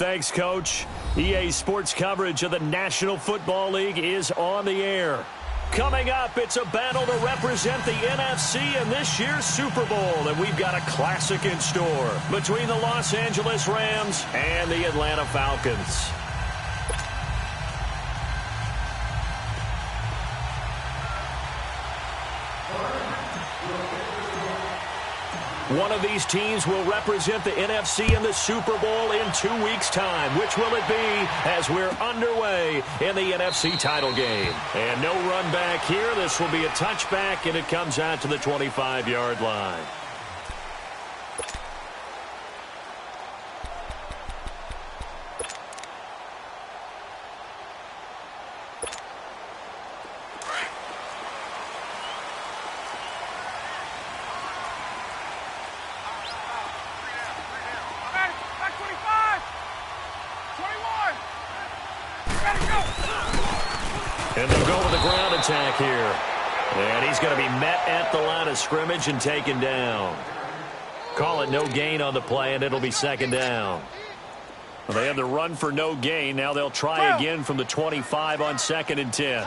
Thanks, Coach. EA Sports coverage of the National Football League is on the air. Coming up, it's a battle to represent the NFC in this year's Super Bowl, and we've got a classic in store between the Los Angeles Rams and the Atlanta Falcons. One of these teams will represent the NFC in the Super Bowl in 2 weeks' time. Which will it be as we're underway in the NFC title game? And no run back here. This will be a touchback, and it comes out to the 25-yard line. And they'll go with the ground attack here. And he's going to be met at the line of scrimmage and taken down. Call it no gain on the play, and it'll be second down. Well, they had the run for no gain. Now they'll try again from the 25 on 2nd and 10.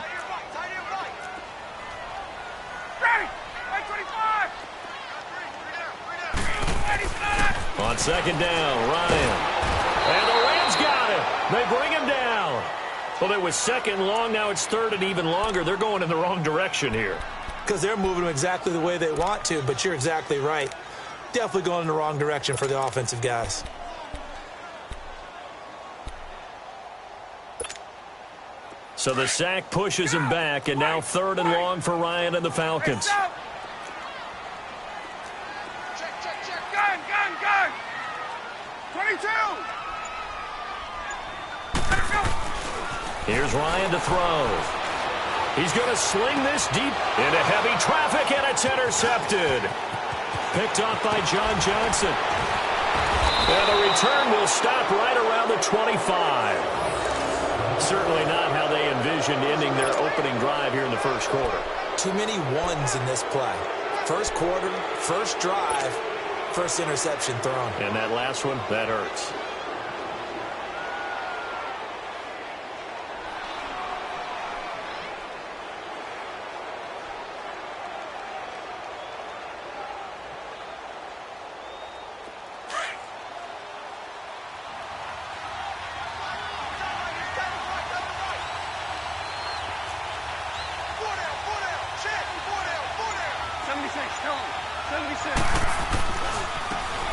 On 2nd down, Ryan. And the Rams got it. They bring him down. Well, it was 2nd long. Now it's 3rd and even longer. They're going in the wrong direction here. Because they're moving them exactly the way they want to, but you're exactly right. Definitely going in the wrong direction for the offensive guys. So the sack pushes him back, and now 3rd and long for Ryan and the Falcons. Gun! 22! Here's Ryan to throw. He's going to sling this deep into heavy traffic, and it's intercepted. Picked off by John Johnson. And the return will stop right around the 25. Certainly not how they envisioned ending their opening drive here in the first quarter. Too many ones in this play. First quarter, first drive, first interception thrown. And that last one, that hurts.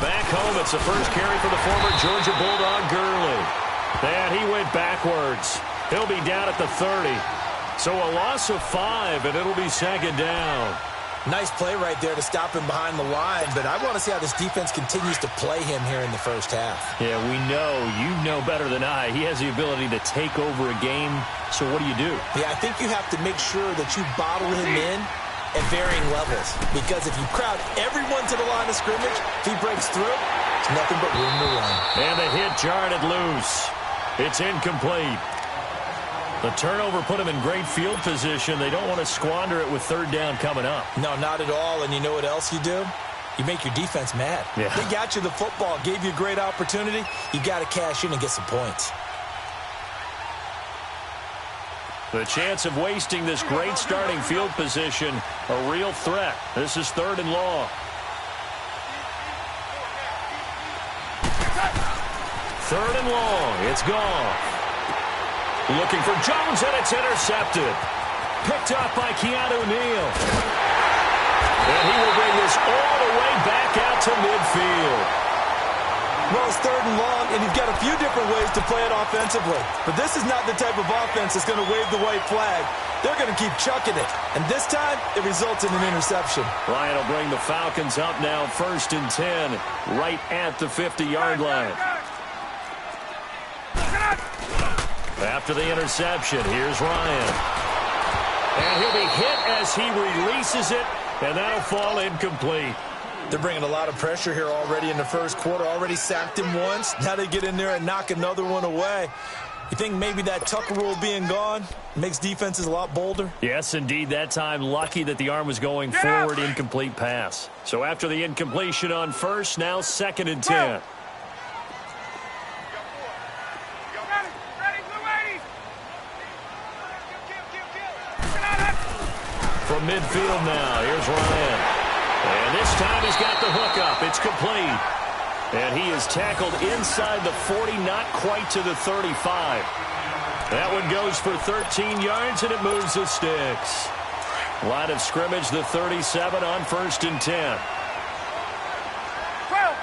Back home, it's the first carry for the former Georgia Bulldog, Gurley. And he went backwards. He'll be down at the 30. So a loss of 5, and it'll be 2nd down. Nice play right there to stop him behind the line, but I want to see how this defense continues to play him here in the first half. Yeah, we know. You know better than I. He has the ability to take over a game. So what do you do? Yeah, I think you have to make sure that you bottle him in at varying levels. Because if you crowd everyone to the line of scrimmage, if he breaks through, it's nothing but room to run. And the hit jarred it loose. It's incomplete. The turnover put him in great field position. They don't want to squander it with 3rd down coming up. No, not at all. And you know what else you do? You make your defense mad. Yeah. They got you the football, gave you a great opportunity. You got to cash in and get some points. The chance of wasting this great starting field position, a real threat. This is 3rd and long. 3rd and long. It's gone. Looking for Jones, and it's intercepted. Picked up by Keanu Neal. And he will bring this all the way back out to midfield. Well, it's 3rd and long, and you've got a few different ways to play it offensively. But this is not the type of offense that's going to wave the white flag. They're going to keep chucking it. And this time, it results in an interception. Ryan will bring the Falcons up now 1st and 10, right at the 50-yard line. After the interception, here's Ryan. And he'll be hit as he releases it, and that'll fall incomplete. They're bringing a lot of pressure here already in the first quarter. Already sacked him once. Now they get in there and knock another one away. You think maybe that Tucker rule being gone makes defenses a lot bolder? Yes, indeed. That time, lucky that the arm was going forward, incomplete pass. So after the incompletion on 1st, now 2nd and 10. from midfield now. Here's Ryan. And this time he's got the hookup. It's complete. And he is tackled inside the 40, not quite to the 35. That one goes for 13 yards, and it moves the sticks. Line of scrimmage, the 37 on 1st and 10. 12.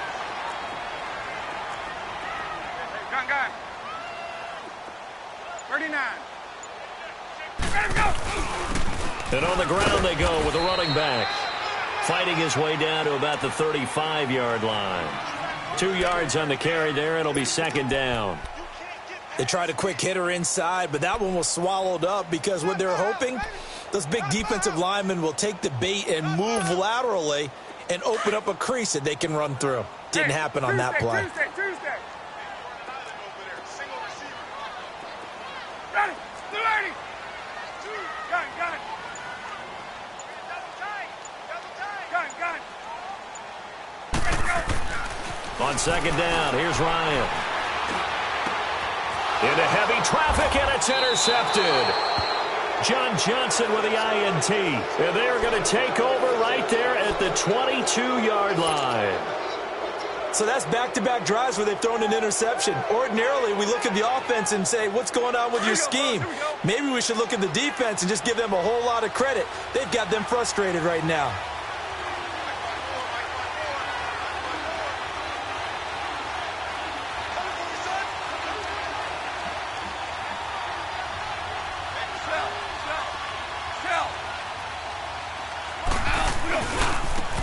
Gun. 39. Let him go. And on the ground they go with a running back. Fighting his way down to about the 35-yard line. 2 yards on the carry there. It'll be 2nd down. They tried a quick hitter inside, but that one was swallowed up because what they're hoping, those big defensive linemen will take the bait and move laterally and open up a crease that they can run through. Didn't happen on that play. Tuesday. Got it. 280. Gun. Gun. On 2nd down, here's Ryan. Into heavy traffic, and it's intercepted. John Johnson with the INT. And they're going to take over right there at the 22-yard line. So that's back-to-back drives where they've thrown an interception. Ordinarily, we look at the offense and say, what's going on with your scheme? Maybe we should look at the defense and just give them a whole lot of credit. They've got them frustrated right now.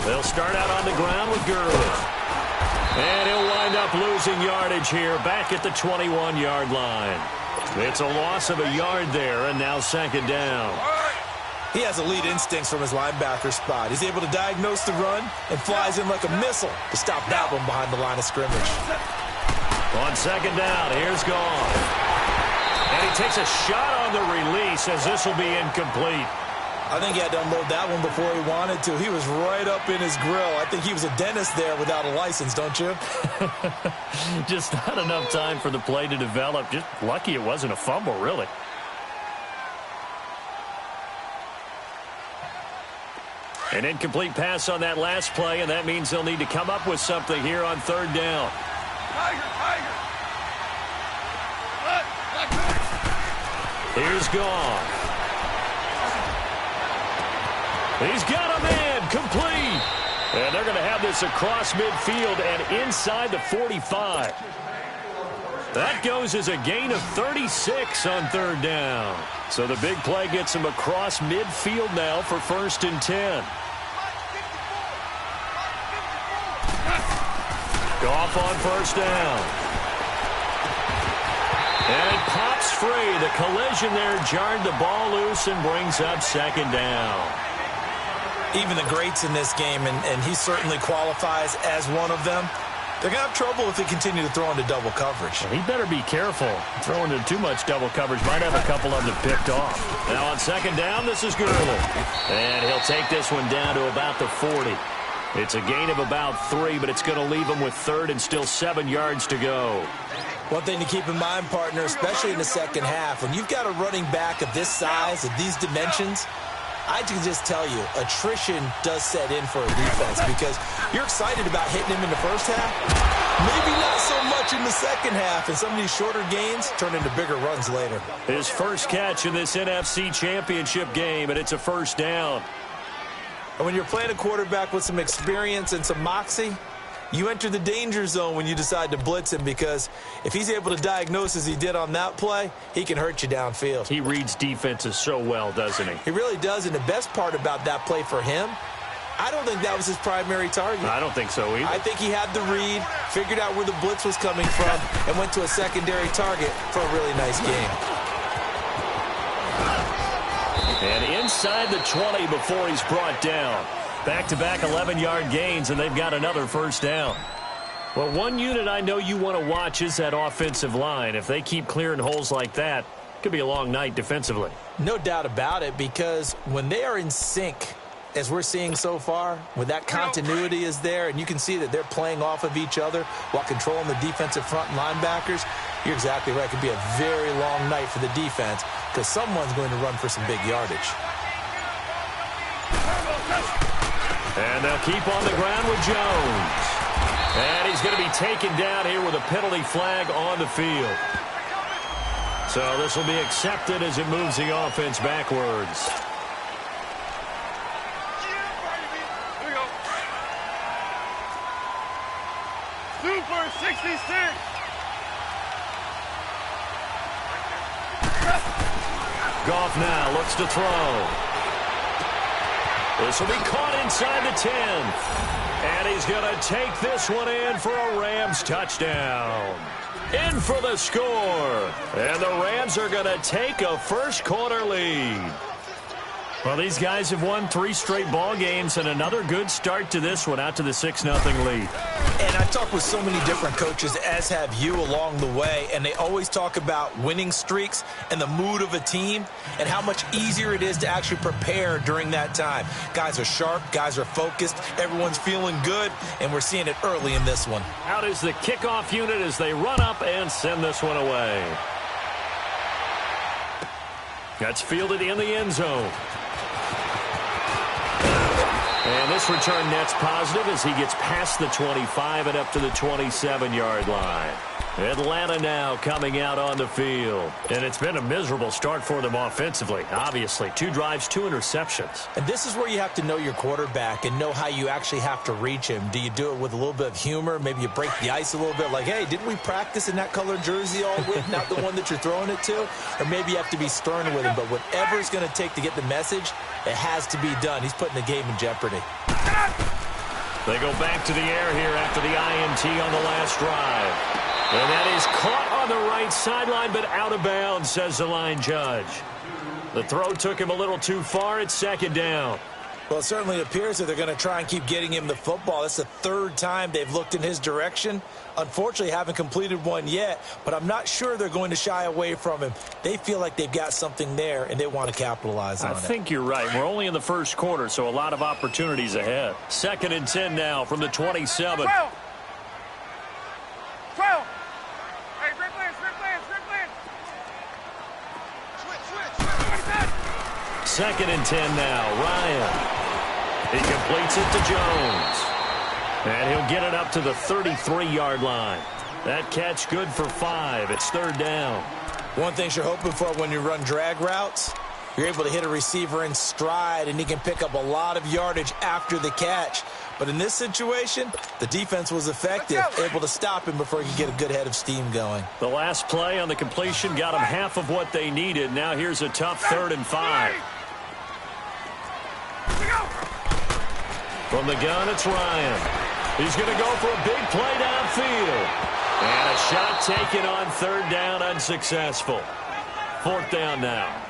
They'll start out on the ground with Gurley. And he'll wind up losing yardage here back at the 21-yard line. It's a loss of a yard there, and now 2nd down. He has elite instincts from his linebacker spot. He's able to diagnose the run and flies in like a missile to stop that one behind the line of scrimmage. On 2nd down, here's Gone. And he takes a shot on the release as this will be incomplete. I think he had to unload that one before he wanted to. He was right up in his grill. I think he was a dentist there without a license, don't you? Just not enough time for the play to develop. Just lucky it wasn't a fumble, really. An incomplete pass on that last play, and that means they'll need to come up with something here on 3rd down. Here's Gone. He's got a man, complete. And they're going to have this across midfield and inside the 45. That goes as a gain of 36 on 3rd down. So the big play gets him across midfield now for 1st and 10. Goff on 1st down. And it pops free. The collision there jarred the ball loose and brings up 2nd down. Even the greats in this game, and he certainly qualifies as one of them, they're going to have trouble if they continue to throw into double coverage. Well, he better be careful. Throwing into too much double coverage might have a couple of them picked off. Now on 2nd down, this is Gurley. And he'll take this one down to about the 40. It's a gain of about 3, but it's going to leave him with 3rd and still 7 yards to go. One thing to keep in mind, partner, especially in the second half, when you've got a running back of this size, of these dimensions, I can just tell you, attrition does set in for a defense because you're excited about hitting him in the first half. Maybe not so much in the second half, and some of these shorter gains turn into bigger runs later. His first catch in this NFC Championship game, and it's a 1st down. And when you're playing a quarterback with some experience and some moxie, you enter the danger zone when you decide to blitz him because if he's able to diagnose as he did on that play, he can hurt you downfield. He reads defenses so well, doesn't he? He really does, and the best part about that play for him, I don't think that was his primary target. I don't think so either. I think he had the read, figured out where the blitz was coming from, and went to a secondary target for a really nice game. And inside the 20 before he's brought down. Back-to-back 11-yard gains, and they've got another 1st down. Well, one unit I know you want to watch is that offensive line. If they keep clearing holes like that, it could be a long night defensively. No doubt about it, because when they are in sync, as we're seeing so far, when that continuity is there, and you can see that they're playing off of each other while controlling the defensive front and linebackers, you're exactly right. It could be a very long night for the defense because someone's going to run for some big yardage. And they'll keep on the ground with Jones. And he's going to be taken down here with a penalty flag on the field. So this will be accepted as it moves the offense backwards. Here we go. Super 66. Goff now looks to throw. This will be caught inside the 10. And he's going to take this one in for a Rams touchdown. In for the score. And the Rams are going to take a first-quarter lead. Well, these guys have won 3 straight ball games and another good start to this one out to the 6-0 lead. And I talk with so many different coaches, as have you, along the way, and they always talk about winning streaks and the mood of a team and how much easier it is to actually prepare during that time. Guys are sharp, guys are focused, everyone's feeling good, and we're seeing it early in this one. Out is the kickoff unit as they run up and send this one away. That's fielded in the end zone. And this return net's positive as he gets past the 25 and up to the 27-yard line. Atlanta now coming out on the field. And it's been a miserable start for them offensively, obviously. 2 drives, 2 interceptions. And this is where you have to know your quarterback and know how you actually have to reach him. Do you do it with a little bit of humor? Maybe you break the ice a little bit like, hey, didn't we practice in that colored jersey all week, not the one that you're throwing it to? Or maybe you have to be stern with him. But whatever it's going to take to get the message, it has to be done. He's putting the game in jeopardy. They go back to the air here after the INT on the last drive. And that is caught on the right sideline, but out of bounds, says the line judge. The throw took him a little too far. It's 2nd down. Well, it certainly appears that they're going to try and keep getting him the football. That's the 3rd time they've looked in his direction. Unfortunately, haven't completed one yet, but I'm not sure they're going to shy away from him. They feel like they've got something there, and they want to capitalize on it. I think you're right. We're only in the first quarter, so a lot of opportunities ahead. 2nd and 10 now from the 27. 12. 12. Hey, replay. Switch. 2nd and 10 now. Ryan. He completes it to Jones. And he'll get it up to the 33-yard line. That catch good for 5. It's 3rd down. One thing you're hoping for when you run drag routes, you're able to hit a receiver in stride, and he can pick up a lot of yardage after the catch. But in this situation, the defense was effective, able to stop him before he could get a good head of steam going. The last play on the completion got them half of what they needed. Now here's a tough 3rd and 5. From the gun, it's Ryan. He's going to go for a big play downfield. And a shot taken on 3rd down, unsuccessful. 4th down now.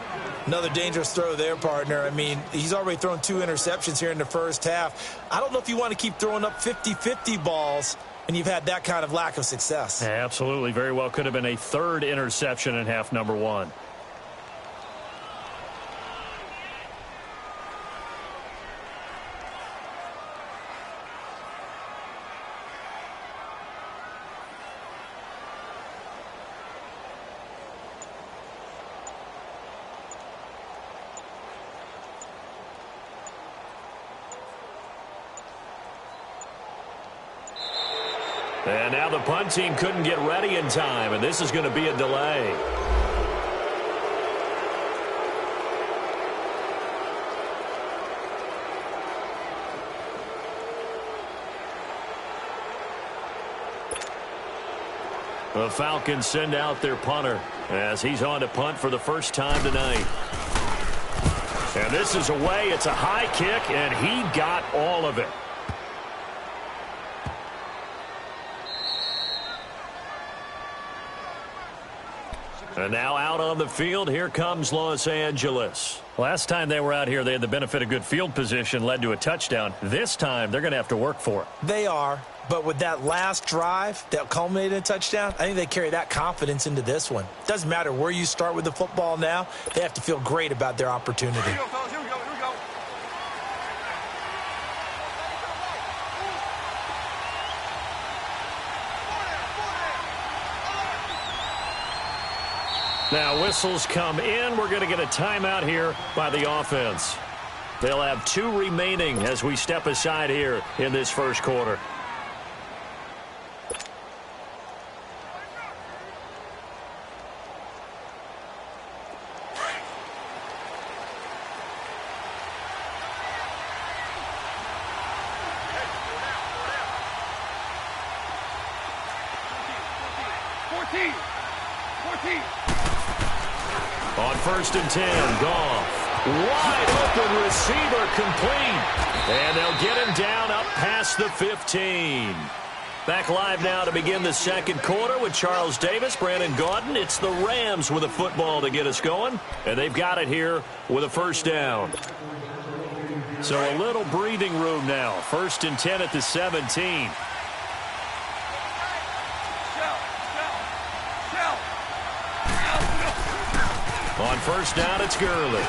Another dangerous throw there, partner. I mean, he's already thrown 2 interceptions here in the first half. I don't know if you want to keep throwing up 50-50 balls when you've had that kind of lack of success. Absolutely. Very well could have been a 3rd interception in half number 1. And now the punt team couldn't get ready in time, and this is going to be a delay. The Falcons send out their punter as he's on to punt for the first time tonight. And this is away. It's a high kick, and he got all of it. And now out on the field, here comes Los Angeles. Last time they were out here, they had the benefit of good field position, led to a touchdown. This time, they're going to have to work for it. They are, but with that last drive that culminated in a touchdown, I think they carry that confidence into this one. Doesn't matter where you start with the football now, they have to feel great about their opportunity. Here we go, fellas. Here we go. Now whistles come in. We're going to get a timeout here by the offense. They'll have 2 remaining as we step aside here in this first quarter. On 1st and 10, Goff. Wide open receiver complete. And they'll get him down up past the 15. Back live now to begin the second quarter with Charles Davis, Brandon Gaudin. It's the Rams with a football to get us going. And they've got it here with a first down. So a little breathing room now. 1st and 10 at the 17. On 1st down, it's Gurley.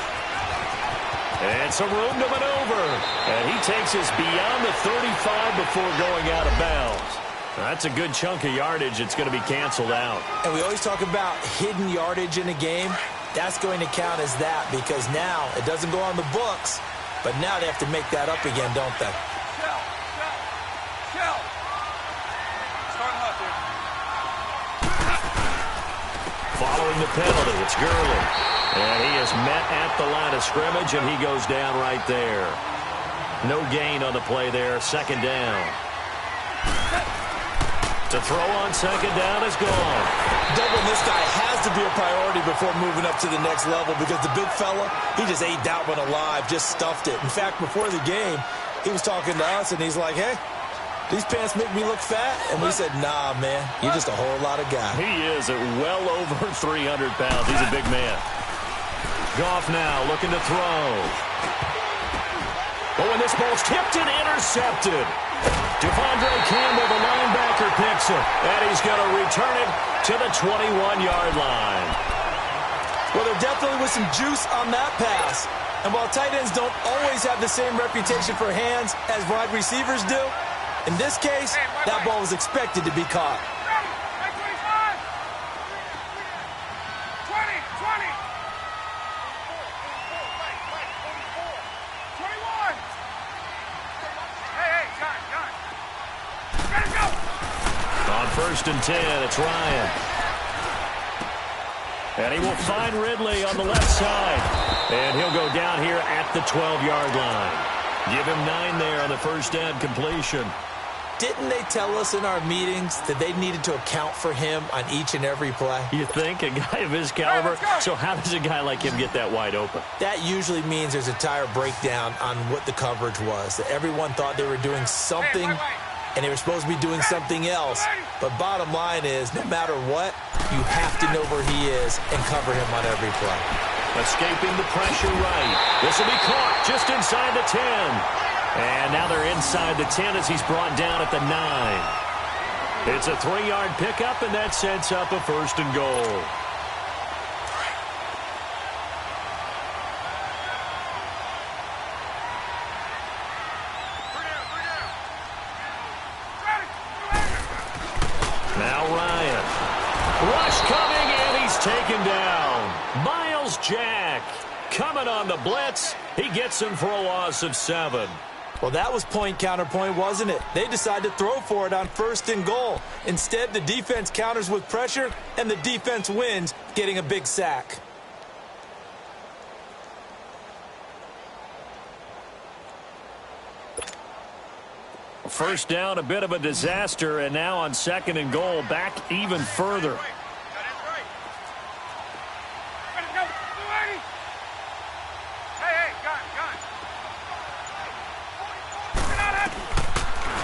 And some room to maneuver. And he takes us beyond the 35 before going out of bounds. That's a good chunk of yardage that's going to be canceled out. And we always talk about hidden yardage in a game. That's going to count as that because now it doesn't go on the books, but now they have to make that up again, don't they? Following the penalty, it's Gurley. And he is met at the line of scrimmage, and he goes down right there. No gain on the play there. 2nd down. To throw on 2nd down is gone. Doubling this guy has to be a priority before moving up to the next level because the big fella, he just ate that one alive, just stuffed it. In fact, before the game, he was talking to us, and he's like, hey, these pants make me look fat? And we said, nah, man, you're just a whole lot of guy. He is at well over 300 pounds. He's a big man. Goff now looking to throw. Oh, and this ball's tipped and intercepted. Devondre Campbell, the linebacker, picks it. And he's going to return it to the 21-yard line. Well, there definitely was some juice on that pass. And while tight ends don't always have the same reputation for hands as wide receivers do, in this case, that ball was expected to be caught. On 1st and 10, it's Ryan. And he will find Ridley on the left side. And he'll go down here at the 12-yard line. Give him 9 there on the first down completion. Didn't they tell us in our meetings that they needed to account for him on each and every play? You think? A guy of his caliber? So how does a guy like him get that wide open? That usually means there's a entire breakdown on what the coverage was. That everyone thought they were doing something, and they were supposed to be doing something else. But bottom line is, no matter what, you have to know where he is and cover him on every play. Escaping the pressure right. This will be caught just inside the 10. And now they're inside the 10 as he's brought down at the 9. It's a 3-yard pickup, and that sets up a 1st and goal. Now Ryan. Rush coming, and he's taken down. Miles Jack coming on the blitz. He gets him for a loss of 7. Well, that was point counterpoint, wasn't it? They decided to throw for it on 1st and goal. Instead, the defense counters with pressure, and the defense wins, getting a big sack. First down, a bit of a disaster, and now on 2nd and goal, back even further.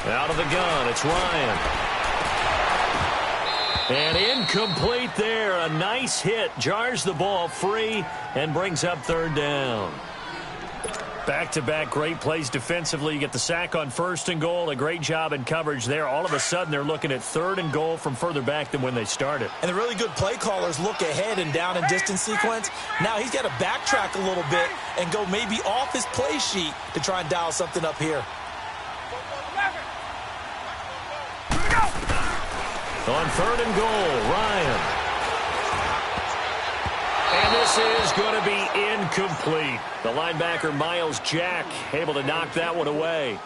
Out of the gun, it's Ryan. And incomplete there. A nice hit. Jars the ball free and brings up 3rd down. Back-to-back great plays defensively. You get the sack on 1st and goal. A great job in coverage there. All of a sudden, they're looking at 3rd and goal from further back than when they started. And the really good play callers look ahead and down and distance sequence. Now he's got to backtrack a little bit and go maybe off his play sheet to try and dial something up here. On 3rd and goal, Ryan. And this This is going to be incomplete. The linebacker, Miles Jack, able to knock that one away.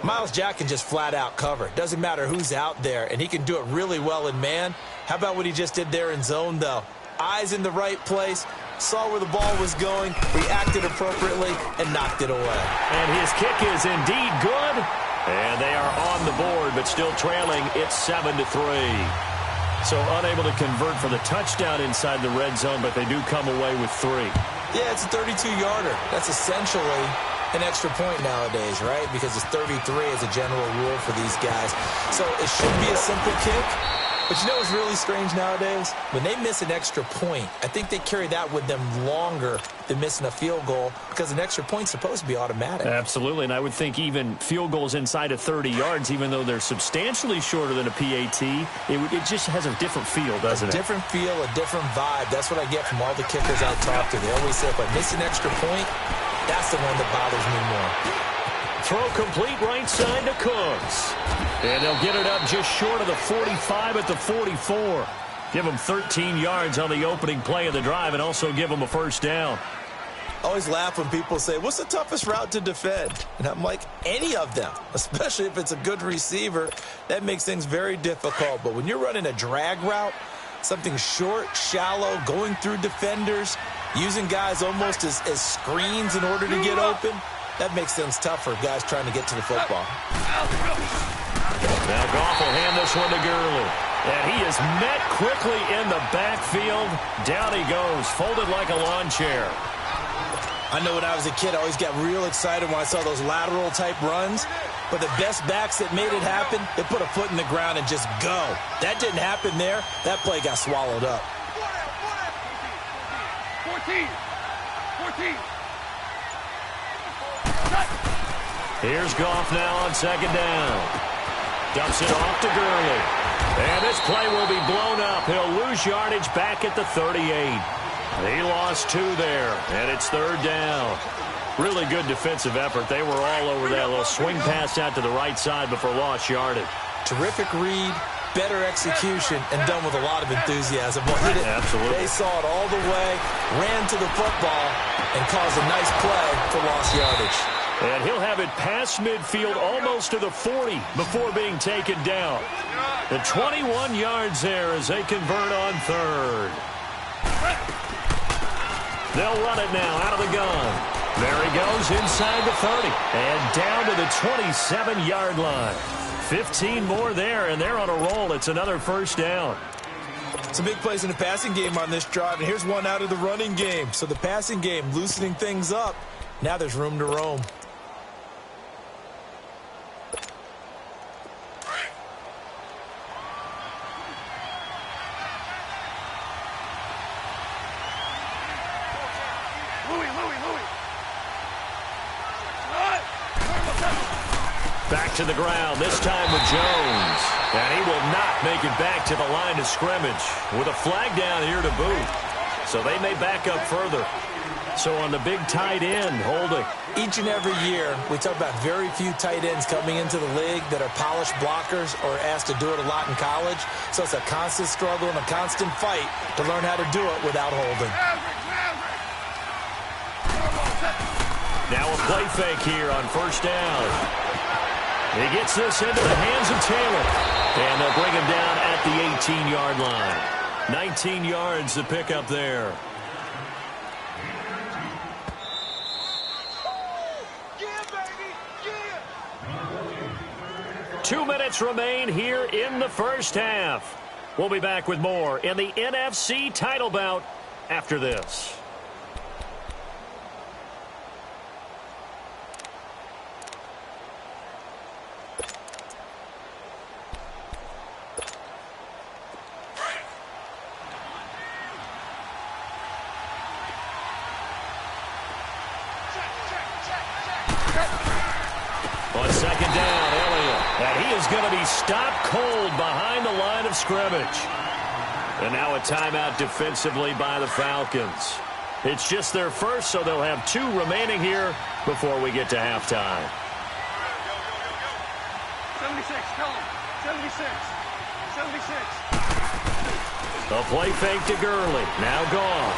Miles Jack can just flat out cover. Doesn't matter who's out there, and he can do it really well in man. How about what he just did there in zone, though? Eyes in the right place, saw where the ball was going, reacted appropriately, and knocked it away. And his kick is indeed good. And they are on the board, but still trailing. It's 7-3. So unable to convert for the touchdown inside the red zone, but they do come away with 3. Yeah, it's a 32-yarder. That's essentially an extra point nowadays, right? Because it's 33 as a general rule for these guys. So it should be a simple kick. But you know what's really strange nowadays? When they miss an extra point, I think they carry that with them longer than missing a field goal because an extra point's supposed to be automatic. Absolutely, and I would think even field goals inside of 30 yards, even though they're substantially shorter than a PAT, it just has a different feel, doesn't it? A different feel, a different vibe. That's what I get from all the kickers I talk to. They always say, if I miss an extra point, that's the one that bothers me more. Throw complete right side to Cooks. And they'll get it up just short of the 45 at the 44. Give them 13 yards on the opening play of the drive and also give them a first down. I always laugh when people say, what's the toughest route to defend? And I'm like, any of them, especially if it's a good receiver. That makes things very difficult. But when you're running a drag route, something short, shallow, going through defenders, using guys almost as screens in order to get open, that makes things tougher, guys trying to get to the football. Now Goff will hand this one to Gurley. And he is met quickly in the backfield. Down he goes, folded like a lawn chair. I know when I was a kid, I always got real excited when I saw those lateral-type runs. But the best backs that made it happen, they put a foot in the ground and just go. That didn't happen there. That play got swallowed up. 14. Here's Goff now on second down. Dumps it off to Gurley. And this play will be blown up. He'll lose yardage back at the 38. He lost 2 there, and it's third down. Really good defensive effort. They were all over that little swing pass out to the right side before lost yardage. Terrific read, better execution, and done with a lot of enthusiasm. Well, absolutely. They saw it all the way, ran to the football, and caused a nice play for lost yardage. And he'll have it past midfield almost to the 40 before being taken down. The 21 yards there as they convert on third. They'll run it now out of the gun. There he goes inside the 30 and down to the 27-yard line. 15 more there, and they're on a roll. It's another first down. Some big plays in the passing game on this drive, and here's one out of the running game. So the passing game loosening things up. Now there's room to roam. Back to the ground, this time with Jones. And he will not make it back to the line of scrimmage with a flag down here to boot. So they may back up further. So on the big tight end, holding. Each and every year, we talk about very few tight ends coming into the league that are polished blockers or asked to do it a lot in college. So it's a constant struggle and a constant fight to learn how to do it without holding. Now a play fake here on first down. He gets this into the hands of Taylor. And they'll bring him down at the 18-yard line. 19 yards to pick up there. Yeah, baby, yeah. 2 minutes remain here in the first half. We'll be back with more in the NFC title bout after this. On second down, Elliott. And he is going to be stopped cold behind the line of scrimmage. And now a timeout defensively by the Falcons. It's just their first, so they'll have 2 remaining here before we get to halftime. 76, tell him. 76. 76. A play fake to Gurley. Now Goff.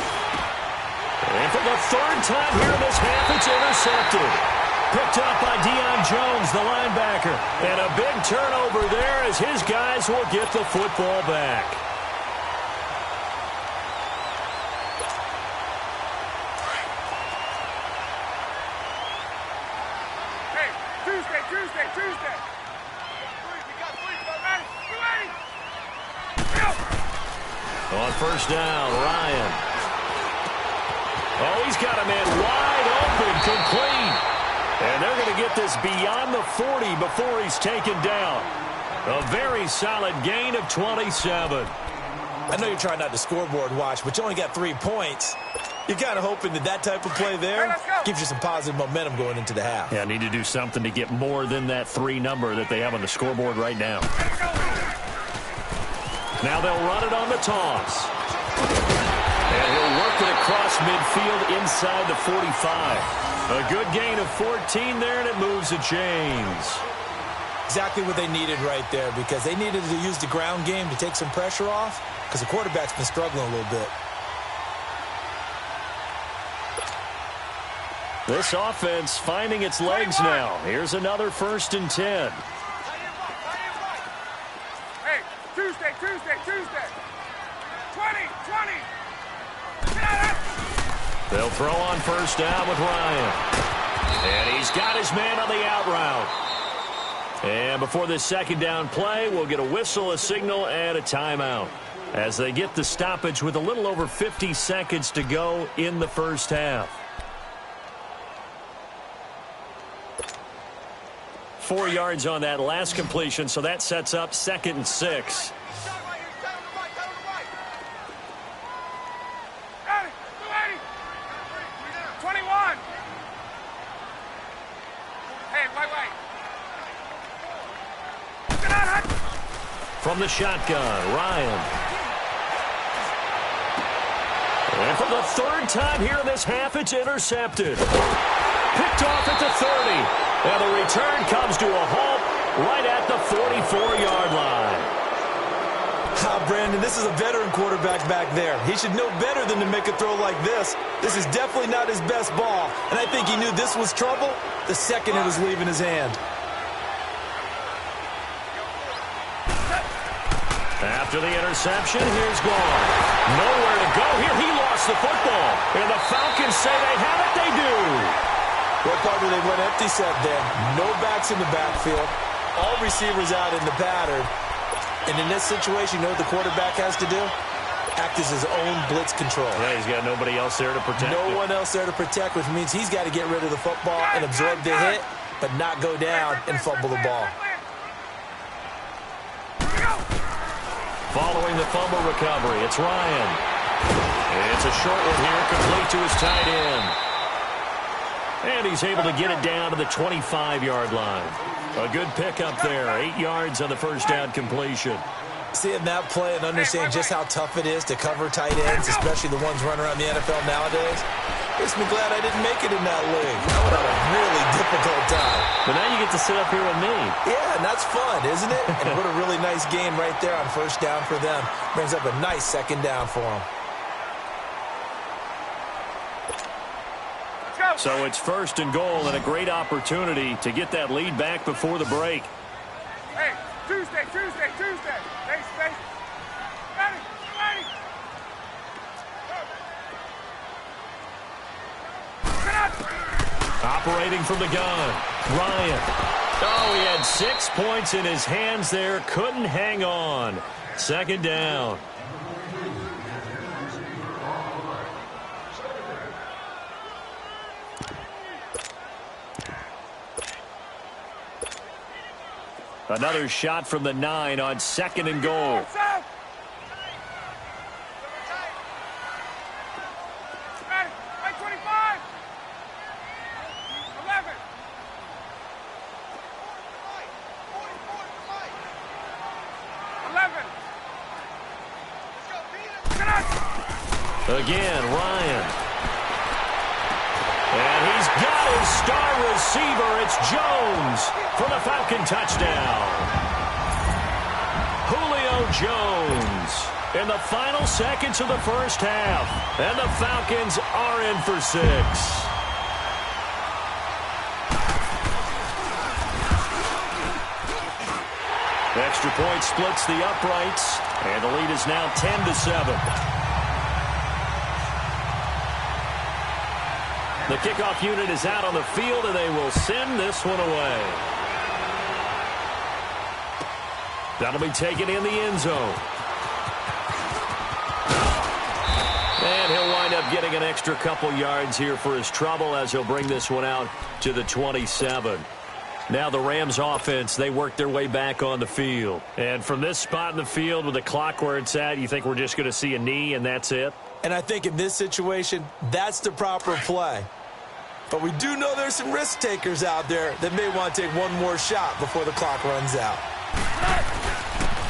And for the third time here in this half, it's intercepted. Picked up by Deion Jones, the linebacker. And a big turnover there as his guys will get the football back. Hey, Tuesday. On first down, Ryan. Oh, he's got a man wide open, complete. And they're going to get this beyond the 40 before he's taken down. A very solid gain of 27. I know you're trying not to scoreboard watch, but you only got 3 points. You're kind of hoping that type of play there gives you some positive momentum going into the half. Yeah, need to do something to get more than that 3 number that they have on the scoreboard right now. Now they'll run it on the toss. And he'll work it across midfield inside the 45. A good gain of 14 there, and it moves the chains. Exactly what they needed right there, because they needed to use the ground game to take some pressure off, because the quarterback's been struggling a little bit. This offense finding its legs now. Here's another 1st and 10. Hey, Tuesday. 20. Get out. They'll throw on first down with Ryan. And he's got his man on the out route. And before this second down play, we'll get a whistle, a signal, and a timeout as they get the stoppage with a little over 50 seconds to go in the first half. 4 yards on that last completion, so that sets up 2nd and 6. 21. Hey, wait. Get out. From the shotgun, Ryan. And for the 3rd time here in this half, it's intercepted. Picked off at the 30. And the return comes to a halt right at the 44-yard line. Brandon, this is a veteran quarterback back there. He should know better than to make a throw like this. This is definitely not his best ball, and I think he knew this was trouble the second it was leaving his hand. After the interception, here's gone. Nowhere to go here. He lost the football. And the Falcons say they have it. They do. What part do they went empty set there? No backs in the backfield. All receivers out in the pattern. And in this situation, you know what the quarterback has to do? Act as his own blitz control. Yeah, he's got nobody else there to protect. No one else there to protect, which means he's got to get rid of the football and absorb the hit, but not go down and fumble the ball. Following the fumble recovery, it's Ryan. It's a short one here, complete to his tight end. And he's able to get it down to the 25-yard line. A good pickup there, 8 yards on the first down completion. Seeing that play and understanding just how tough it is to cover tight ends, especially the ones running around the NFL nowadays, makes me glad I didn't make it in that league. I would have a really difficult time. But now you get to sit up here with me. Yeah, and that's fun, isn't it? And what a really nice game right there on first down for them. Brings up a nice second down for them. So it's 1st and goal and a great opportunity to get that lead back before the break. Hey, Tuesday. Face. Ready. Get out. Operating from the gun, Ryan. Oh, he had 6 points in his hands there. Couldn't hang on. 2nd down. Another shot from the 9 on 2nd and goal. Ready. 25. 11. Again, Ryan. And he's got his star receiver. It's Jones for the Falcon touchdown. Julio Jones. in the final seconds of the first half. And the Falcons are in for 6. Extra point splits the uprights, and the lead is now 10-7. The kickoff unit is out on the field, and they will send this one away. That'll be taken in the end zone. And he'll wind up getting an extra couple yards here for his trouble as he'll bring this one out to the 27. Now the Rams offense, they work their way back on the field. And from this spot in the field with the clock where it's at, you think we're just going to see a knee and that's it? And I think in this situation, that's the proper play. But we do know there's some risk takers out there that may want to take one more shot before the clock runs out.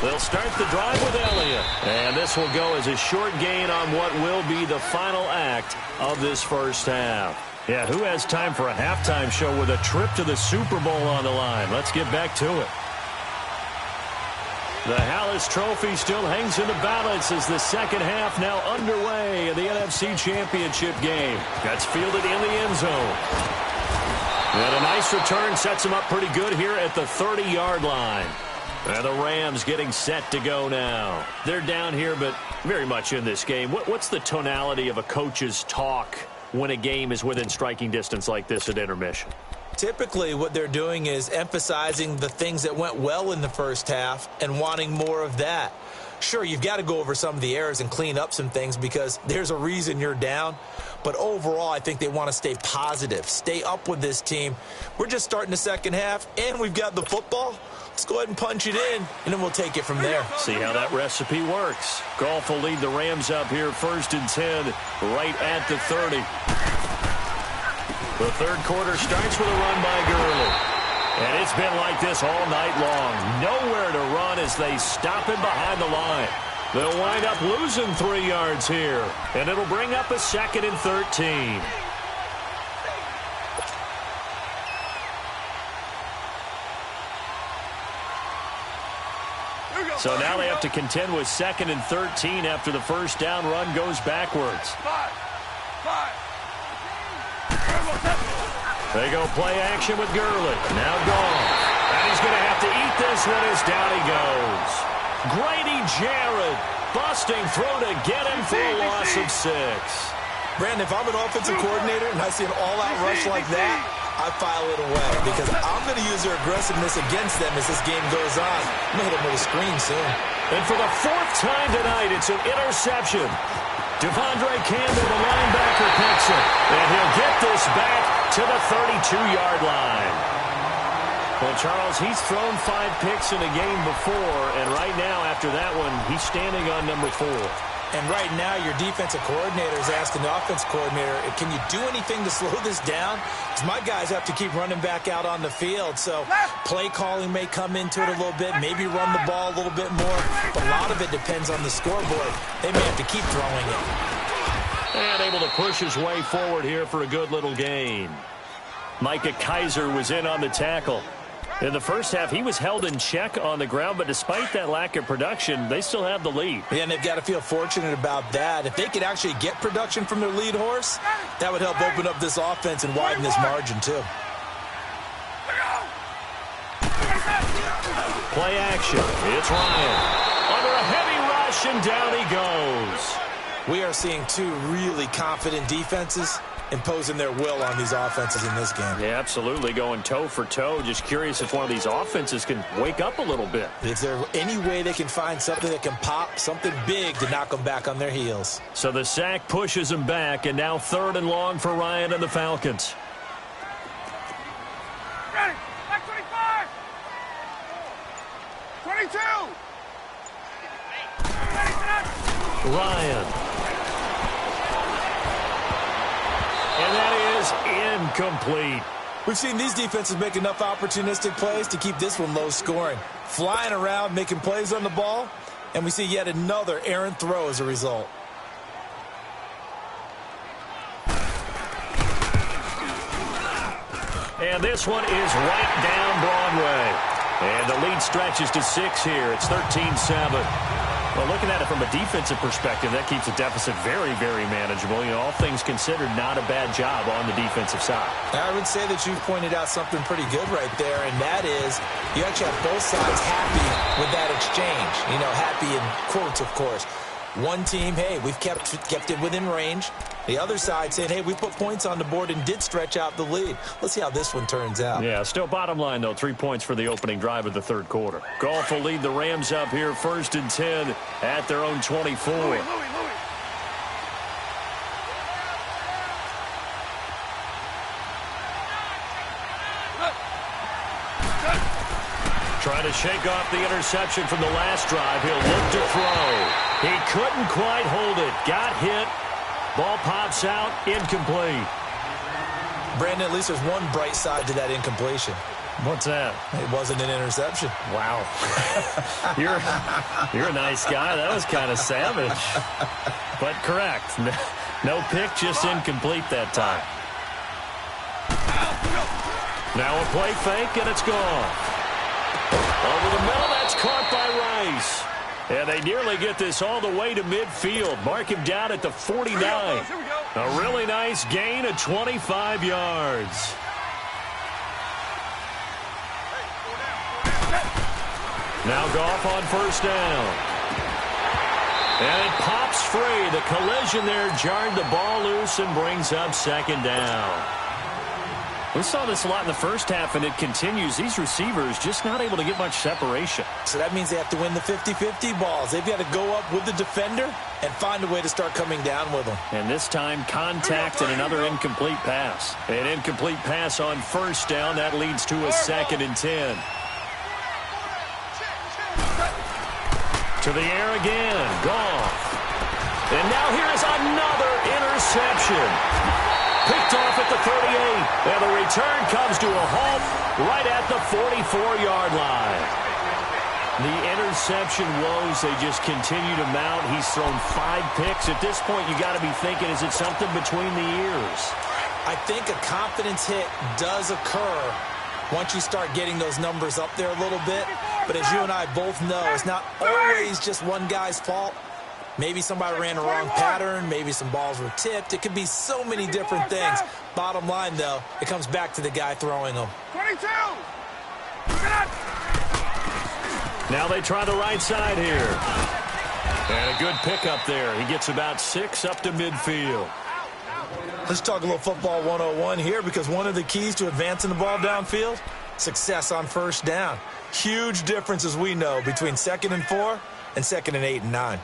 They'll start the drive with Elliott. And this will go as a short gain on what will be the final act of this first half. Yeah, who has time for a halftime show with a trip to the Super Bowl on the line? Let's get back to it. The Hallis Trophy still hangs in the balance as the second half now underway in the NFC Championship game. That's fielded in the end zone. And a nice return sets him up pretty good here at the 30-yard line. And the Rams getting set to go now. They're down here, but very much in this game. What's the tonality of a coach's talk when a game is within striking distance like this at intermission? Typically, what they're doing is emphasizing the things that went well in the first half and wanting more of that. Sure, you've got to go over some of the errors and clean up some things because there's a reason you're down. But overall, I think they want to stay positive, stay up with this team. We're just starting the second half, and we've got the football. Let's go ahead and punch it in, and then we'll take it from there. See how that recipe works. Goff will lead the Rams up here 1st and 10, right at the 30. The third quarter starts with a run by Gurley. And it's been like this all night long. Nowhere to run as they stop him behind the line. They'll wind up losing 3 yards here. And it'll bring up a 2nd and 13. So now they have to contend with 2nd and 13 after the first down run goes backwards. They go play action with Gurley. Now gone. And he's going to have to eat this one as down he goes. Grady Jarrett busting through to get him for a loss of 6. Brandon, if I'm an offensive coordinator and I see an all-out rush like that, I file it away because I'm going to use their aggressiveness against them as this game goes on. I'm going to hit them with a screen soon. And for the 4th time tonight, it's an interception. Devondre Campbell, the linebacker, picks it. And he'll get this back to the 32-yard line. Well, Charles, he's thrown 5 picks in a game before, and right now, after that one, he's standing on number 4. And right now, your defensive coordinator is asking the offense coordinator, can you do anything to slow this down? Because my guys have to keep running back out on the field. So play calling may come into it a little bit, maybe run the ball a little bit more. But a lot of it depends on the scoreboard. They may have to keep throwing it. And able to push his way forward here for a good little gain. Micah Kaiser was in on the tackle. In the first half, he was held in check on the ground, but despite that lack of production, they still have the lead. Yeah, and they've got to feel fortunate about that. If they could actually get production from their lead horse, that would help open up this offense and widen this margin, too. Play action. It's Ryan. Under a heavy rush, and down he goes. We are seeing 2 really confident defenses imposing their will on these offenses in this game. Yeah, absolutely, going toe for toe. Just curious if one of these offenses can wake up a little bit. Is there any way they can find something that can pop, something big to knock them back on their heels? So the sack pushes them back, and now 3rd and long for Ryan and the Falcons. Ready, back 25. 22. Ryan. And that is incomplete. We've seen these defenses make enough opportunistic plays to keep this one low scoring. Flying around, making plays on the ball, and we see yet another errant throw as a result. And this one is right down Broadway. And the lead stretches to 6 here. It's 13-7. Well, looking at it from a defensive perspective, that keeps the deficit very, very manageable. You know, all things considered, not a bad job on the defensive side. I would say that you've pointed out something pretty good right there, and that is you actually have both sides happy with that exchange. You know, happy in quotes, of course. One team, hey, we've kept it within range. The other side saying, hey, we put points on the board and did stretch out the lead. Let's see how this one turns out. Yeah, still bottom line, though, 3 points for the opening drive of the third quarter. Goff will lead the Rams up here 1st and 10 at their own 24. Louis. Trying to shake off the interception from the last drive. He'll look to throw. He couldn't quite hold it. Got hit. Ball pops out. Incomplete. Brandon, at least there's one bright side to that incompletion. What's that? It wasn't an interception. Wow. You're a nice guy. That was kind of savage. But correct. No pick, just incomplete that time. Now a play fake, and it's gone. Over the middle, that's caught by Rice. And they nearly get this all the way to midfield. Mark him down at the 49. A really nice gain of 25 yards. Now Goff on 1st down. And it pops free. The collision there jarred the ball loose and brings up 2nd down. We saw this a lot in the first half, and it continues. These receivers just not able to get much separation. So that means they have to win the 50-50 balls. They've got to go up with the defender and find a way to start coming down with them. And this time, contact and another incomplete pass. An incomplete pass on 1st down. That leads to a 2nd and 10. To the air again. Goff. And now here's another interception. Picked off at the 38. And the return comes to a halt right at the 44-yard line. The interception woes, they just continue to mount. He's thrown 5 picks. At this point, you got to be thinking, is it something between the ears? I think a confidence hit does occur once you start getting those numbers up there a little bit. But as you and I both know, it's not always just one guy's fault. Maybe somebody ran a wrong pattern. Maybe some balls were tipped. It could be so many different things. Bottom line, though, it comes back to the guy throwing them. 22. Now they try the right side here. And a good pickup there. He gets about 6 up to midfield. Let's talk a little football 101 here, because one of the keys to advancing the ball downfield, success on 1st down. Huge difference, as we know, between 2nd and 4 and 2nd and 8 and 9.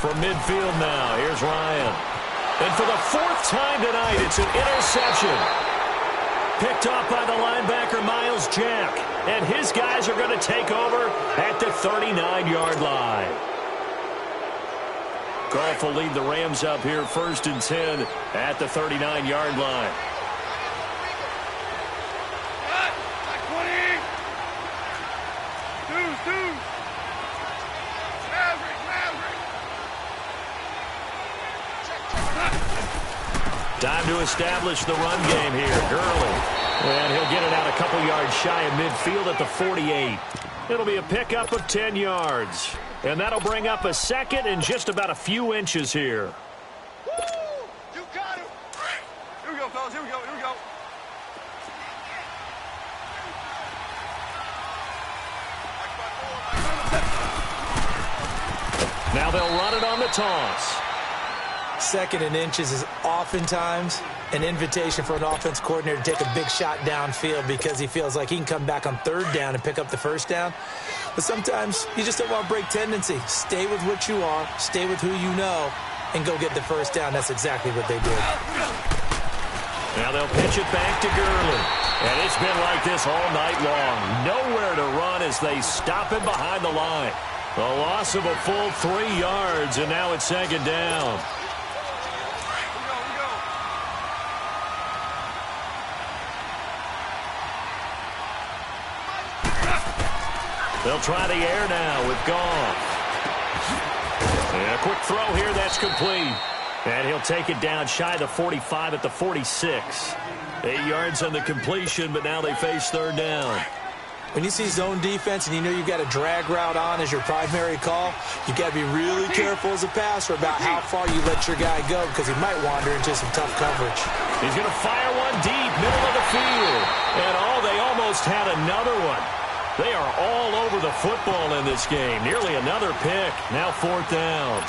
From midfield now, here's Ryan. And for the 4th time tonight, it's an interception. Picked off by the linebacker, Miles Jack. And his guys are going to take over at the 39-yard line. Goff will lead the Rams up here 1st and 10 at the 39-yard line. Time to establish the run game here. Gurley. And he'll get it out a couple yards shy of midfield at the 48. It'll be a pickup of 10 yards. And that'll bring up a 2nd and just about a few inches here. You got it. Here we go, fellas. Here we go. Here we go. Now they'll run it on the toss. 2nd and inches is oftentimes an invitation for an offense coordinator to take a big shot downfield because he feels like he can come back on 3rd down and pick up the 1st down. But sometimes you just don't want to break tendency. Stay with what you are, stay with who you know, and go get the 1st down. That's exactly what they did. Now they'll pitch it back to Gurley. And it's been like this all night long. Nowhere to run. run as they stop him behind the line. A loss of a full 3 yards, and now it's second down. They'll try the air now with Goff. And a quick throw here, that's complete. And he'll take it down shy of the 45 at the 46. 8 yards on the completion, but now they face third down. When you see zone defense and you know you've got a drag route on as your primary call, you've got to be really careful as a passer about how far you let your guy go because he might wander into some tough coverage. He's going to fire one deep, middle of the field. And they almost had another one. They are all over the football in this game. Nearly another pick. Now fourth down.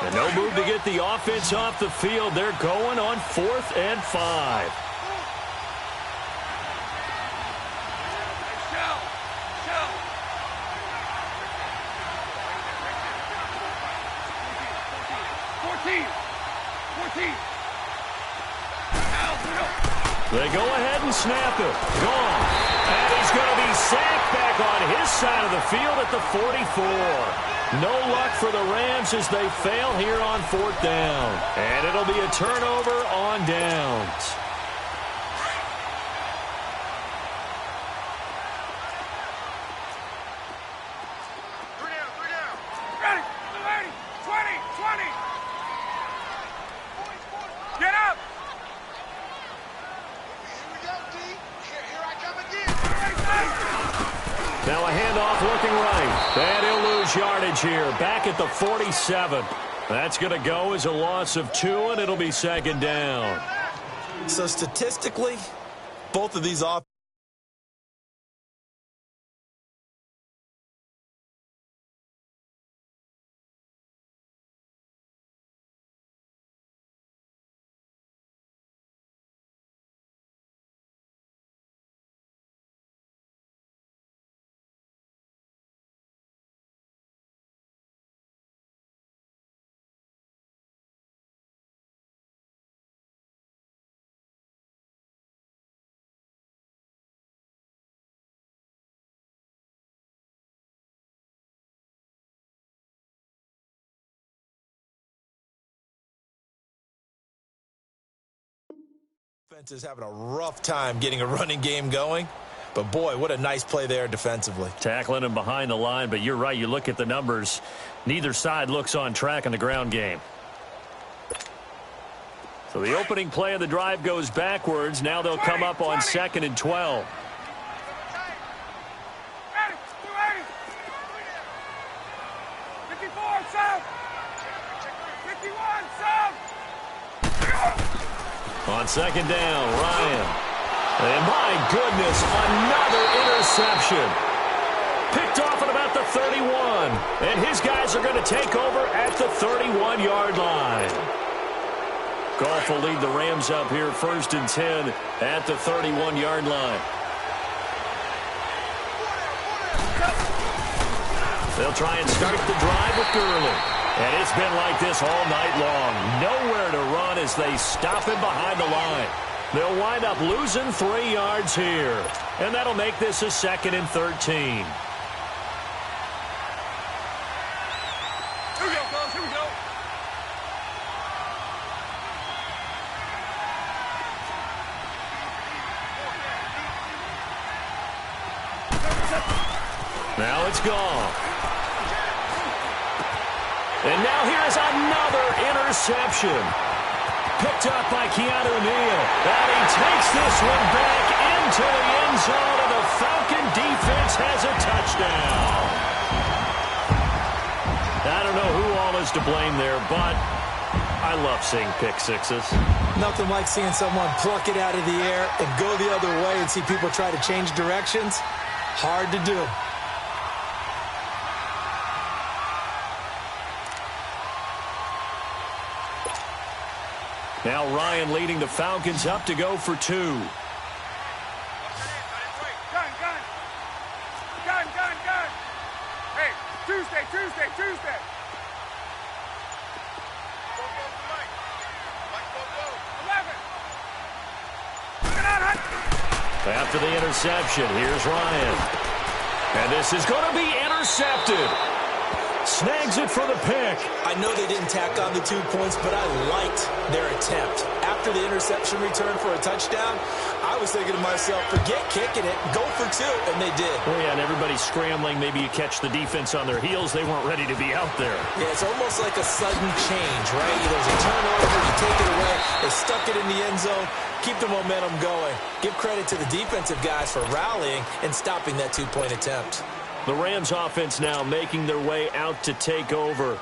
And no move to get the offense off the field. They're going on 4th and 5. They go ahead and snap it. Gone. And he's going to be sacked back on his side of the field at the 44. No luck for the Rams as they fail here on 4th down. And it'll be a turnover on downs. Now a handoff looking right. And he'll lose yardage here. Back at the 47. That's going to go as a loss of 2, and it'll be second down. So statistically, both of these offenses is having a rough time getting a running game going. But, boy, what a nice play there defensively. Tackling him behind the line, but you're right. You look at the numbers. Neither side looks on track in the ground game. So the opening play of the drive goes backwards. Now they'll come up on 2nd and 12. On second down, Ryan. And my goodness, another interception. Picked off at about the 31. And his guys are going to take over at the 31-yard line. Goff will lead the Rams up here 1st and 10 at the 31-yard line. They'll try and start the drive with Gurley. And it's been like this all night long. Nowhere to run as they stop him behind the line. They'll wind up losing 3 yards here. And that'll make this a 2nd and 13. Here we go, fellas. Here we go. Now it's gone. And now here is another interception. Picked up by Keanu Neal. And he takes this one back into the end zone, and the Falcon defense has a touchdown. I don't know who all is to blame there, but I love seeing pick sixes. Nothing like seeing someone pluck it out of the air and go the other way and see people try to change directions. Hard to do. Now Ryan leading the Falcons up to go for 2. Tuesday. After the interception, here's Ryan. And this is going to be intercepted. Snags it for the pick. I know they didn't tack on the 2 points, but I liked their attempt. After the interception return for a touchdown, I was thinking to myself, forget kicking it, go for 2, and they did. Well, yeah, and everybody's scrambling. Maybe you catch the defense on their heels. They weren't ready to be out there. Yeah, it's almost like a sudden change, right? There's a turnover, you take it away, they stuck it in the end zone, keep the momentum going. Give credit to the defensive guys for rallying and stopping that 2-point attempt. The Rams offense now making their way out to take over.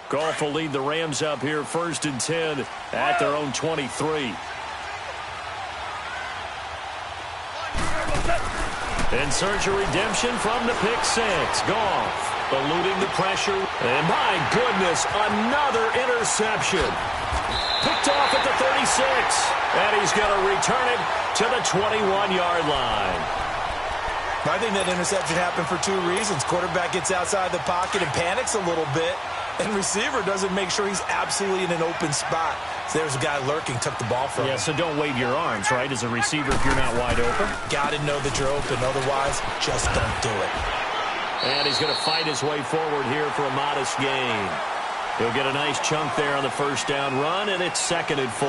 Goff will lead the Rams up here 1st and 10 at their own 23. In search of redemption from the pick six. Goff eluding the pressure. And my goodness, another interception. Picked off at the 36. And he's going to return it to the 21-yard line. I think that interception happened for 2 reasons. Quarterback gets outside the pocket and panics a little bit. And receiver doesn't make sure he's absolutely in an open spot. So there's a guy lurking, took the ball from him. Yeah, so don't wave your arms, right, as a receiver if you're not wide open. Got to know that you're open. Otherwise, just don't do it. And he's going to fight his way forward here for a modest gain. He'll get a nice chunk there on the first down run, and it's 2nd and 4.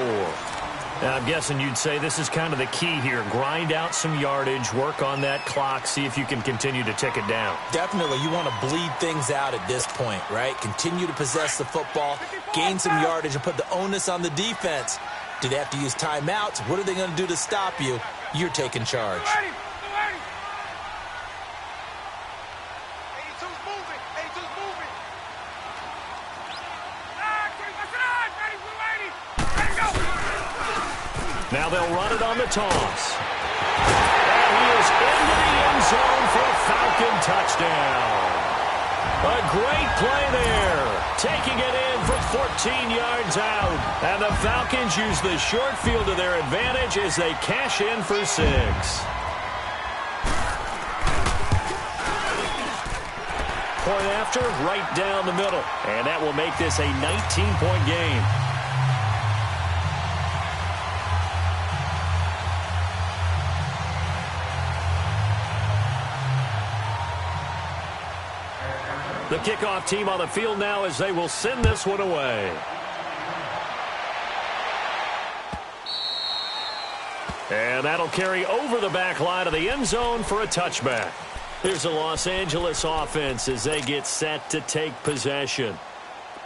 And I'm guessing you'd say this is kind of the key here. Grind out some yardage, work on that clock, see if you can continue to tick it down. Definitely. You want to bleed things out at this point, right? Continue to possess the football, gain some yardage, and put the onus on the defense. Do they have to use timeouts? What are they going to do to stop you? You're taking charge. Now they'll run it on the toss. And he is into the end zone for a Falcon touchdown. A great play there. Taking it in from 14 yards out. And the Falcons use the short field to their advantage as they cash in for 6. Point after, right down the middle. And that will make this a 19-point game. The kickoff team on the field now as they will send this one away. And that'll carry over the back line of the end zone for a touchback. Here's the Los Angeles offense as they get set to take possession.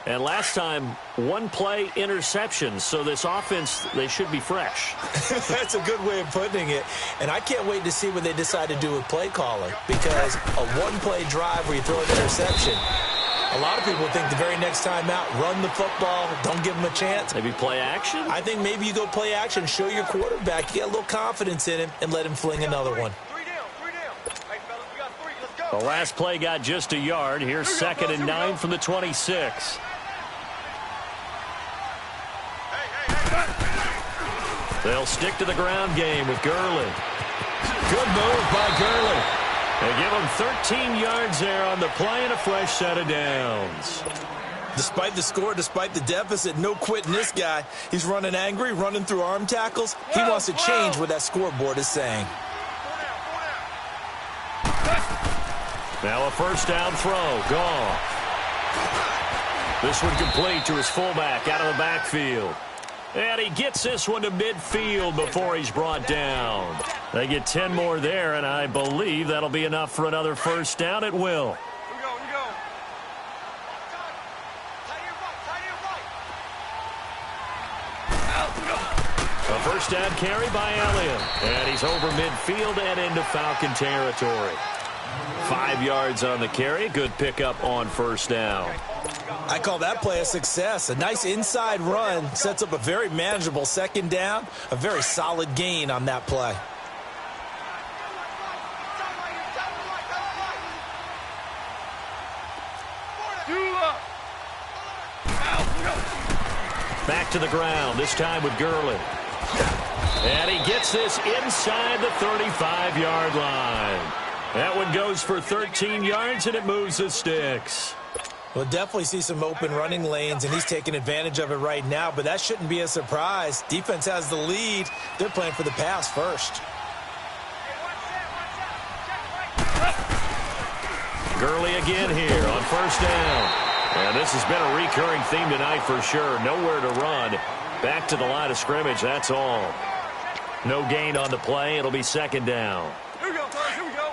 And last time, 1-play interception. So this offense, they should be fresh. That's a good way of putting it. And I can't wait to see what they decide to do with play calling. Because a 1-play drive where you throw an interception, a lot of people think the very next time out, run the football, don't give them a chance. Maybe play action? I think maybe you go play action, show your quarterback, you get a little confidence in him, and let him fling another one. The last play got just a yard. Here's 2nd and 9 from the 26. They'll stick to the ground game with Gurley. Good move by Gurley. They give him 13 yards there on the play and a fresh set of downs. Despite the score, despite the deficit, no quitting this guy. He's running angry, running through arm tackles. He wants to change what that scoreboard is saying. Now a first down throw. Goff. This one complete to his fullback out of the backfield. And he gets this one to midfield before he's brought down. They get 10 more there, and I believe that'll be enough for another first down. It will. Here we go. A first down carry by Elliott. And he's over midfield and into Falcon territory. 5 yards on the carry. Good pickup on first down. I call that play a success. A nice inside run sets up a very manageable second down. A very solid gain on that play. Back to the ground, this time with Gurley. And he gets this inside the 35-yard line. That one goes for 13 yards, and it moves the sticks. We'll definitely see some open running lanes, and he's taking advantage of it right now, but that shouldn't be a surprise. Defense has the lead. They're playing for the pass first. Gurley again here on first down. And this has been a recurring theme tonight for sure. Nowhere to run. Back to the line of scrimmage, that's all. No gain on the play. It'll be second down. Here we go, fellas. Here we go.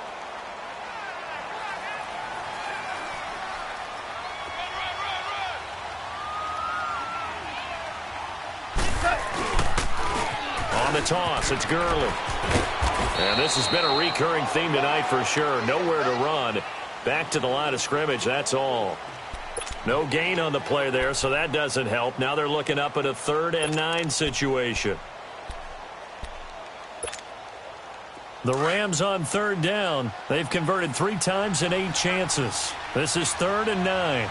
On the toss, it's Gurley. And this has been a recurring theme tonight for sure. Nowhere to run. Back to the line of scrimmage, that's all. No gain on the play there, so that doesn't help. Now they're looking up at a 3rd and 9 situation. The Rams on 3rd down. They've converted 3 times in 8 chances. This is 3rd and 9.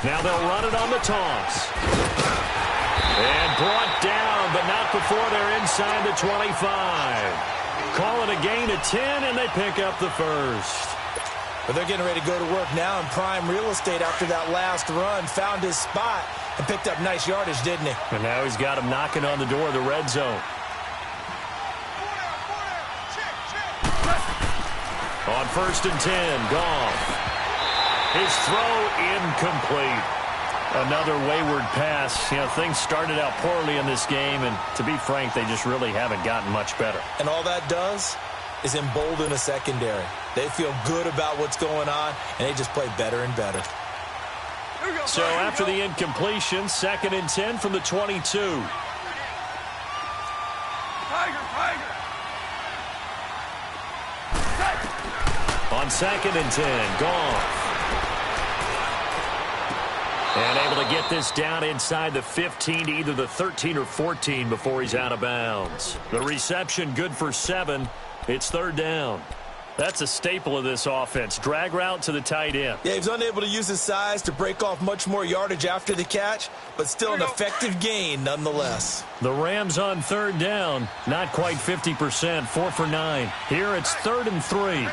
Now they'll run it on the toss. And brought down, but not before they're inside the 25. Call it a gain of 10, and they pick up the first. But they're getting ready to go to work now in prime real estate after that last run. Found his spot and picked up nice yardage, didn't he? And now he's got him knocking on the door of the red zone. On 1st and 10, Goff. His throw incomplete. Another wayward pass. You know, things started out poorly in this game, and to be frank, they just really haven't gotten much better. And all that does is embolden a secondary. They feel good about what's going on, and they just play better and better. So after the incompletion, 2nd and 10 from the 22. Tiger, tiger. On 2nd and 10, Goff. And able to get this down inside the 15 to either the 13 or 14 before he's out of bounds. The reception good for 7. It's 3rd down. That's a staple of this offense. Drag route to the tight end. Yeah, he was unable to use his size to break off much more yardage after the catch, but still an effective gain nonetheless. The Rams on 3rd down. Not quite 50%. 4 for 9. Here it's 3rd and 3.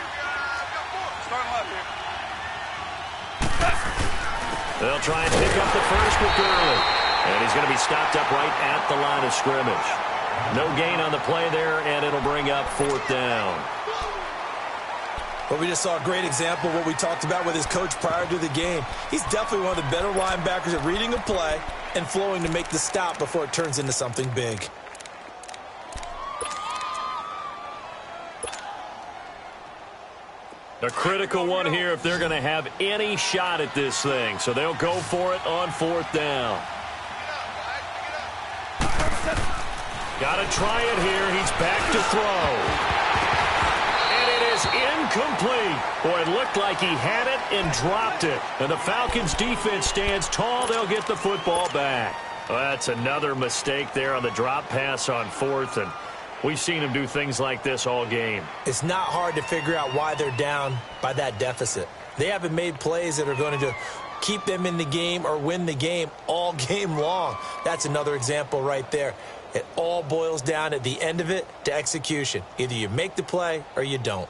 They'll try and pick up the first with Gurley. And he's going to be stopped up right at the line of scrimmage. No gain on the play there, and it'll bring up 4th down. But we just saw a great example of what we talked about with his coach prior to the game. He's definitely one of the better linebackers at reading a play and flowing to make the stop before it turns into something big. A critical one here if they're going to have any shot at this thing. So they'll go for it on 4th down. Got to try it here. He's back to throw. And it is incomplete. Boy, it looked like he had it and dropped it. And the Falcons defense stands tall. They'll get the football back. Well, that's another mistake there on the drop pass on 4th. And we've seen him do things like this all game. It's not hard to figure out why they're down by that deficit. They haven't made plays that are going to keep them in the game or win the game all game long. That's another example right there. It all boils down at the end of it to execution. Either you make the play or you don't.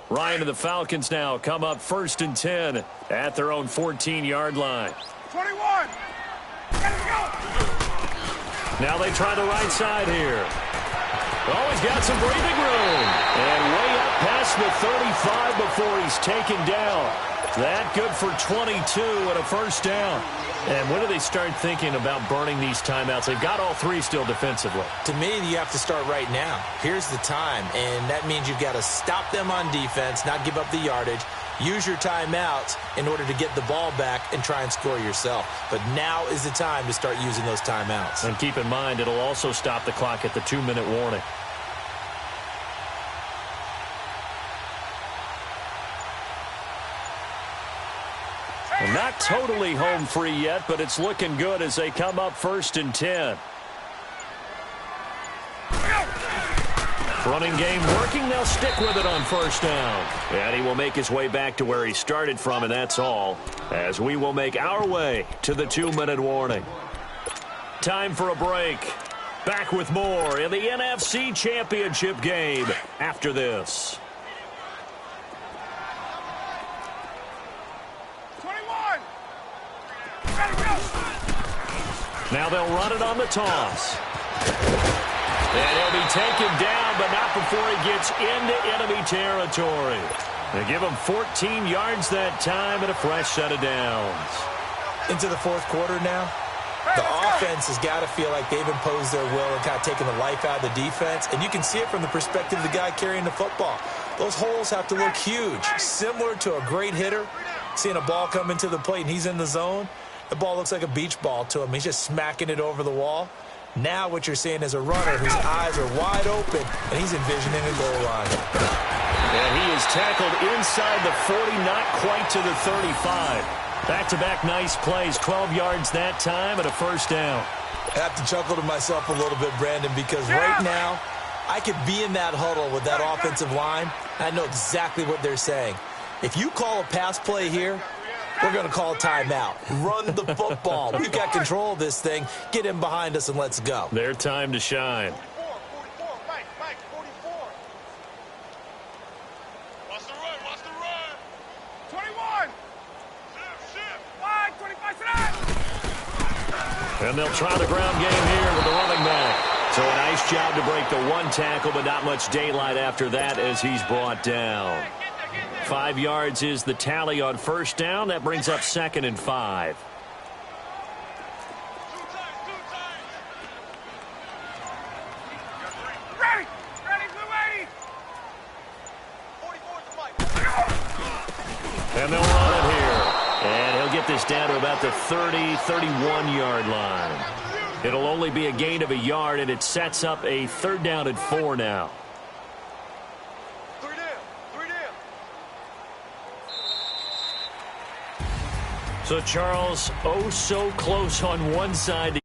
Ryan and the Falcons now come up 1st and 10 at their own 14-yard line. 21. Let's go. Now they try the right side here. Oh, he's got some breathing room. And way up past the 35 before he's taken down. That good for 22 and a 1st down. And when do they start thinking about burning these timeouts? They've got all 3 still defensively. To me, you have to start right now. Here's the time, and that means you've got to stop them on defense, not give up the yardage, use your timeouts in order to get the ball back and try and score yourself. But now is the time to start using those timeouts. And keep in mind, it'll also stop the clock at the 2-minute warning. And not totally home free yet, but it's looking good as they come up 1st and 10. Running game working. They'll stick with it on first down. And he will make his way back to where he started from, and that's all, as we will make our way to the 2-minute warning. Time for a break. Back with more in the NFC Championship game after this. 21. Ready, go. Now they'll run it on the toss. And he'll be taken down, but not before he gets into enemy territory. They give him 14 yards that time and a fresh set of downs. Into the fourth quarter now. The offense has got to feel like they've imposed their will and kind of taken the life out of the defense. And you can see it from the perspective of the guy carrying the football. Those holes have to look huge. Similar to a great hitter, seeing a ball come into the plate and he's in the zone. The ball looks like a beach ball to him. He's just smacking it over the wall. Now what you're seeing is a runner whose eyes are wide open, and he's envisioning a goal line. And he is tackled inside the 40, not quite to the 35. Back-to-back nice plays, 12 yards that time and a first down. I have to chuckle to myself a little bit, Brandon, because right now I could be in that huddle with that offensive line, and I know exactly what they're saying. If you call a pass play here, we're going to call a timeout. Run the football. We've got control of this thing. Get him behind us and let's go. Their time to shine. 44, Mike, 44. Watch the run. 21. Shift. 25, sit down. And they'll try the ground game here with the running back. So a nice job to break the one tackle, but not much daylight after that as he's brought down. 5 yards is the tally on first down. That brings up 2nd and 5. Ready, blue 80. 44 And they'll run it here. And he'll get this down to about the 30, 31-yard line. It'll only be a gain of a yard, and it sets up a 3rd down and 4 now. So, Charles, oh so close on one side.